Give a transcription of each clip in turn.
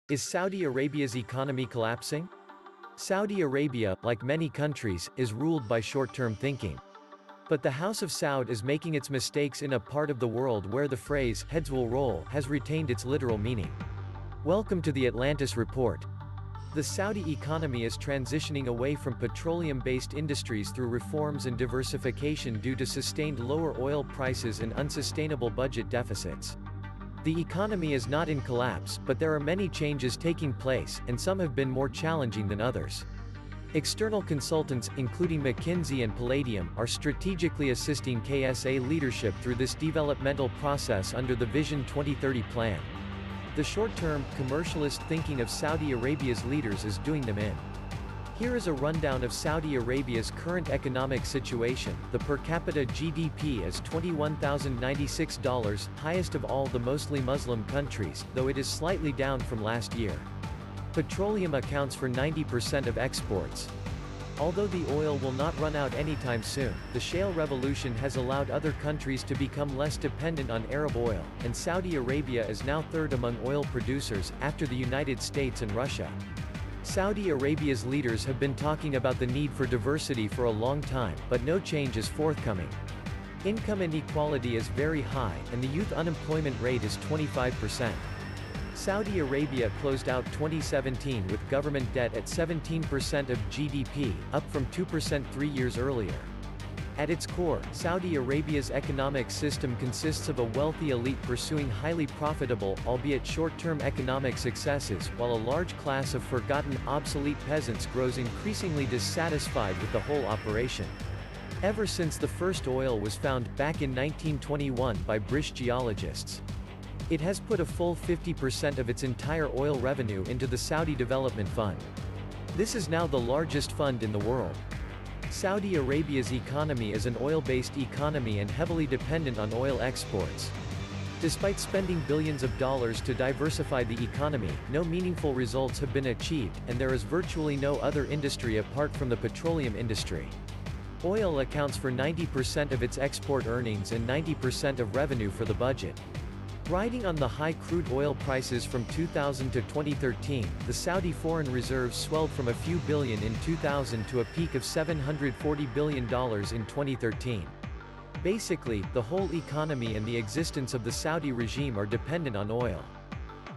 Is Saudi Arabia's economy collapsing? Saudi Arabia, like many countries, is ruled by short-term thinking. But the House of Saud is making its mistakes in a part of the world where the phrase, heads will roll, has retained its literal meaning. Welcome to the Atlantis Report. The Saudi economy is transitioning away from petroleum-based industries through reforms and diversification due to sustained lower oil prices and unsustainable budget deficits. The economy is not in collapse, but there are many changes taking place, and some have been more challenging than others. External consultants, including McKinsey and Palladium, are strategically assisting KSA leadership through this developmental process under the Vision 2030 plan. The short-term, commercialist thinking of Saudi Arabia's leaders is doing them in. Here is a rundown of Saudi Arabia's current economic situation. The per capita GDP is $21,096, highest of all the mostly Muslim countries, though it is slightly down from last year. Petroleum accounts for 90% of exports. Although the oil will not run out anytime soon, the shale revolution has allowed other countries to become less dependent on Arab oil, and Saudi Arabia is now third among oil producers, after the United States and Russia. Saudi Arabia's leaders have been talking about the need for diversity for a long time, but no change is forthcoming. Income inequality is very high, and the youth unemployment rate is 25%. Saudi Arabia closed out 2017 with government debt at 17% of GDP, up from 2% 3 years earlier. At its core, Saudi Arabia's economic system consists of a wealthy elite pursuing highly profitable, albeit short-term economic successes, while a large class of forgotten, obsolete peasants grows increasingly dissatisfied with the whole operation. Ever since the first oil was found, back in 1921 by British geologists, it has put a full 50% of its entire oil revenue into the Saudi Development Fund. This is now the largest fund in the world. Saudi Arabia's economy is an oil-based economy and heavily dependent on oil exports. Despite spending billions of dollars to diversify the economy, no meaningful results have been achieved, and there is virtually no other industry apart from the petroleum industry. Oil accounts for 90% of its export earnings and 90% of revenue for the budget. Riding on the high crude oil prices from 2000 to 2013, the Saudi foreign reserves swelled from a few billion in 2000 to a peak of $740 billion in 2013. Basically, the whole economy and the existence of the Saudi regime are dependent on oil.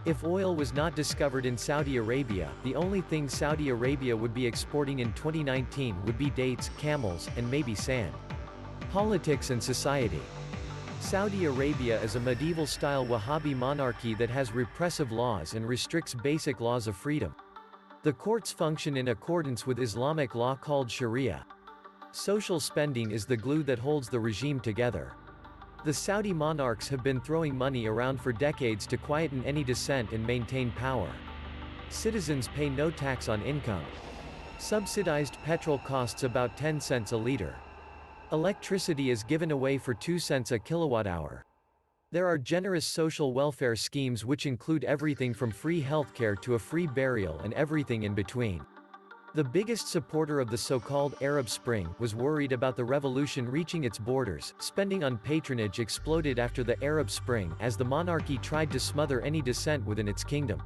If oil was not discovered in Saudi Arabia, the only thing Saudi Arabia would be exporting in 2019 would be dates, camels, and maybe sand. Politics and society. Saudi Arabia is a medieval-style Wahhabi monarchy that has repressive laws and restricts basic laws of freedom. The courts function in accordance with Islamic law called Sharia. Social spending is the glue that holds the regime together. The Saudi monarchs have been throwing money around for decades to quieten any dissent and maintain power. Citizens pay no tax on income. Subsidized petrol costs about 10 cents a liter. Electricity is given away for 2 cents a kilowatt-hour. There are generous social welfare schemes which include everything from free healthcare to a free burial and everything in between. The biggest supporter of the so-called Arab Spring was worried about the revolution reaching its borders. Spending on patronage exploded after the Arab Spring as the monarchy tried to smother any dissent within its kingdom.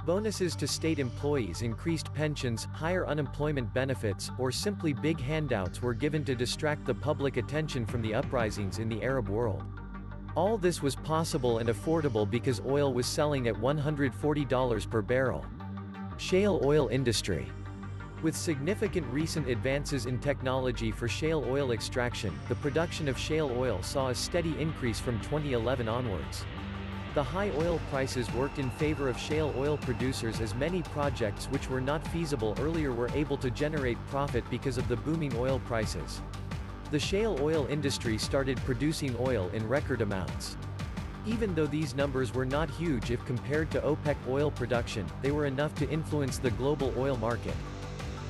Bonuses to state employees, increased pensions, higher unemployment benefits, or simply big handouts were given to distract the public attention from the uprisings in the Arab world. All this was possible and affordable because oil was selling at $140 per barrel. Shale oil industry. With significant recent advances in technology for shale oil extraction, the production of shale oil saw a steady increase from 2011 onwards. The high oil prices worked in favor of shale oil producers as many projects which were not feasible earlier were able to generate profit because of the booming oil prices. The shale oil industry started producing oil in record amounts. Even though these numbers were not huge if compared to OPEC oil production, they were enough to influence the global oil market.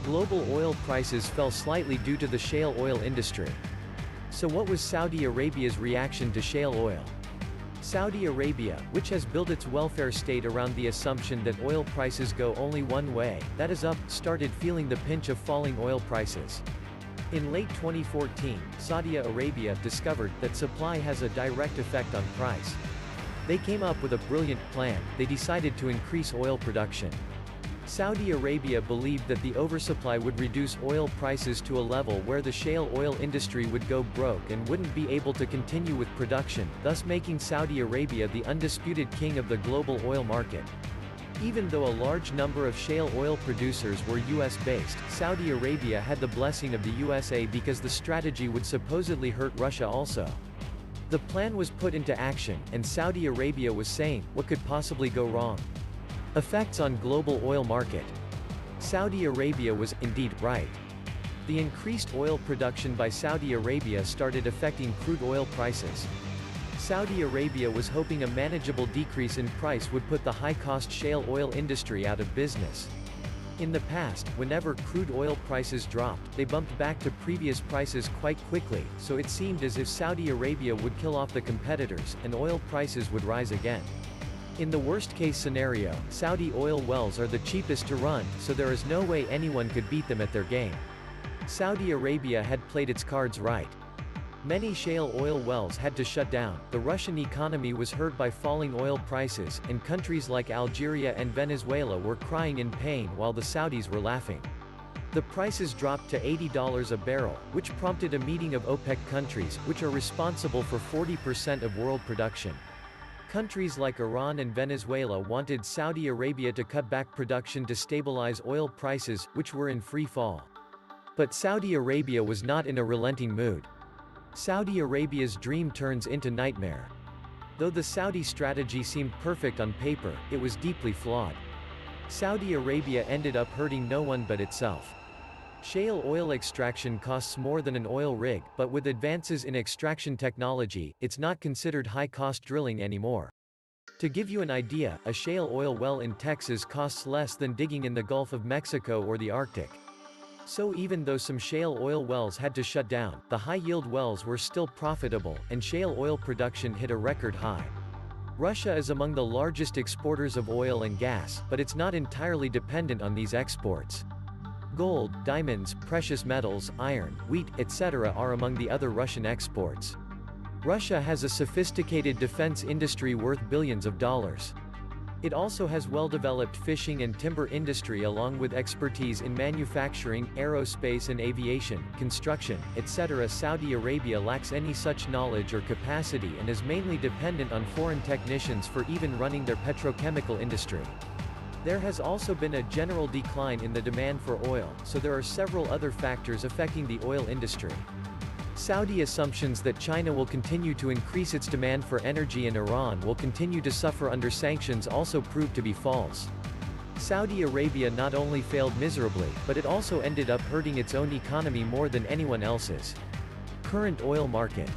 Global oil prices fell slightly due to the shale oil industry. So what was Saudi Arabia's reaction to shale oil? Saudi Arabia, which has built its welfare state around the assumption that oil prices go only one way, that is up, started feeling the pinch of falling oil prices. In late 2014, Saudi Arabia discovered that supply has a direct effect on price. They came up with a brilliant plan. They decided to increase oil production. Saudi Arabia believed that the oversupply would reduce oil prices to a level where the shale oil industry would go broke and wouldn't be able to continue with production, thus making Saudi Arabia the undisputed king of the global oil market. Even though a large number of shale oil producers were US-based, Saudi Arabia had the blessing of the USA because the strategy would supposedly hurt Russia also. The plan was put into action, and Saudi Arabia was saying, what could possibly go wrong? Effects on global oil market. Saudi Arabia was, indeed, right. The increased oil production by Saudi Arabia started affecting crude oil prices. Saudi Arabia was hoping a manageable decrease in price would put the high-cost shale oil industry out of business. In the past, whenever crude oil prices dropped, they bumped back to previous prices quite quickly, so it seemed as if Saudi Arabia would kill off the competitors, and oil prices would rise again. In the worst-case scenario, Saudi oil wells are the cheapest to run, so there is no way anyone could beat them at their game. Saudi Arabia had played its cards right. Many shale oil wells had to shut down, the Russian economy was hurt by falling oil prices, and countries like Algeria and Venezuela were crying in pain while the Saudis were laughing. The prices dropped to $80 a barrel, which prompted a meeting of OPEC countries, which are responsible for 40% of world production. Countries like Iran and Venezuela wanted Saudi Arabia to cut back production to stabilize oil prices, which were in free fall. But Saudi Arabia was not in a relenting mood. Saudi Arabia's dream turns into nightmare. Though the Saudi strategy seemed perfect on paper, it was deeply flawed. Saudi Arabia ended up hurting no one but itself. Shale oil extraction costs more than an oil rig, but with advances in extraction technology, it's not considered high-cost drilling anymore. To give you an idea, a shale oil well in Texas costs less than digging in the Gulf of Mexico or the Arctic. So even though some shale oil wells had to shut down, the high-yield wells were still profitable, and shale oil production hit a record high. Russia is among the largest exporters of oil and gas, but it's not entirely dependent on these exports. Gold, diamonds, precious metals, iron, wheat, etc. are among the other Russian exports. Russia has a sophisticated defense industry worth billions of dollars. It also has well-developed fishing and timber industry along with expertise in manufacturing, aerospace and aviation, construction, etc. Saudi Arabia lacks any such knowledge or capacity and is mainly dependent on foreign technicians for even running their petrochemical industry. There has also been a general decline in the demand for oil, so there are several other factors affecting the oil industry. Saudi assumptions that China will continue to increase its demand for energy and Iran will continue to suffer under sanctions also proved to be false. Saudi Arabia not only failed miserably, but it also ended up hurting its own economy more than anyone else's. Current oil market.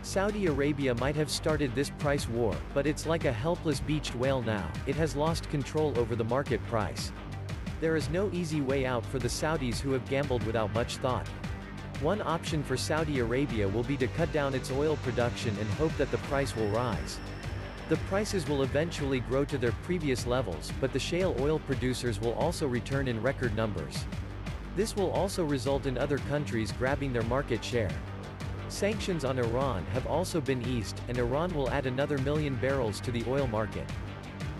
Saudi Arabia might have started this price war, but it's like a helpless beached whale now. It has lost control over the market price. There is no easy way out for the Saudis who have gambled without much thought. One option for Saudi Arabia will be to cut down its oil production and hope that the price will rise. The prices will eventually grow to their previous levels, but the shale oil producers will also return in record numbers. This will also result in other countries grabbing their market share. Sanctions on Iran have also been eased, and Iran will add another 1 million barrels to the oil market.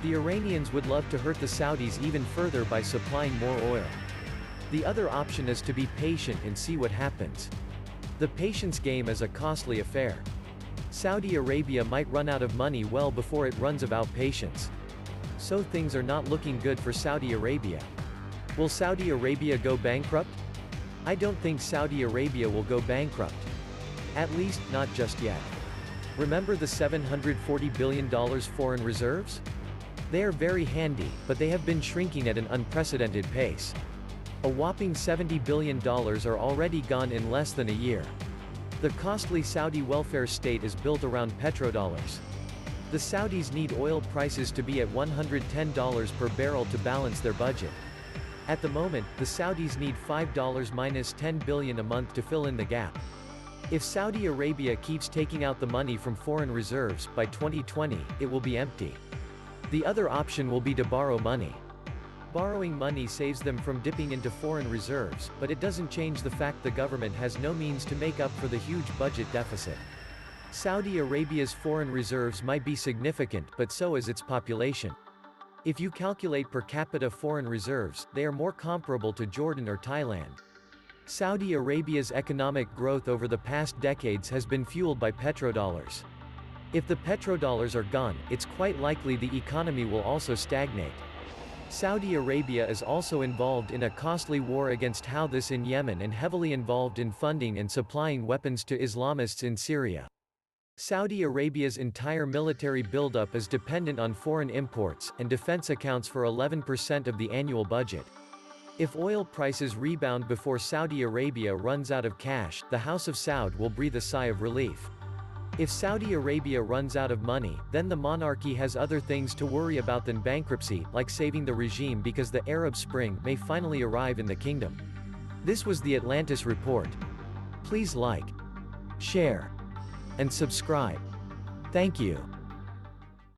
The Iranians would love to hurt the Saudis even further by supplying more oil. The other option is to be patient and see what happens. The patience game is a costly affair. Saudi Arabia might run out of money well before it runs out of patience. So things are not looking good for Saudi Arabia. Will Saudi Arabia go bankrupt? I don't think Saudi Arabia will go bankrupt. At least, not just yet. Remember the $740 billion foreign reserves? They are very handy, but they have been shrinking at an unprecedented pace. A whopping $70 billion are already gone in less than a year. The costly Saudi welfare state is built around petrodollars. The Saudis need oil prices to be at $110 per barrel to balance their budget. At the moment, the Saudis need $5 minus $10 billion a month to fill in the gap. If Saudi Arabia keeps taking out the money from foreign reserves, by 2020, it will be empty. The other option will be to borrow money. Borrowing money saves them from dipping into foreign reserves, but it doesn't change the fact the government has no means to make up for the huge budget deficit. Saudi Arabia's foreign reserves might be significant, but so is its population. If you calculate per capita foreign reserves, they are more comparable to Jordan or Thailand. Saudi Arabia's economic growth over the past decades has been fueled by petrodollars. If the petrodollars are gone, it's quite likely the economy will also stagnate. Saudi Arabia is also involved in a costly war against Houthis in Yemen and heavily involved in funding and supplying weapons to Islamists in Syria. Saudi Arabia's entire military buildup is dependent on foreign imports, and defense accounts for 11% of the annual budget. If oil prices rebound before Saudi Arabia runs out of cash, the House of Saud will breathe a sigh of relief. If Saudi Arabia runs out of money, then the monarchy has other things to worry about than bankruptcy, like saving the regime because the Arab Spring may finally arrive in the kingdom. This was the Atlantis Report. Please like, share, and subscribe. Thank you.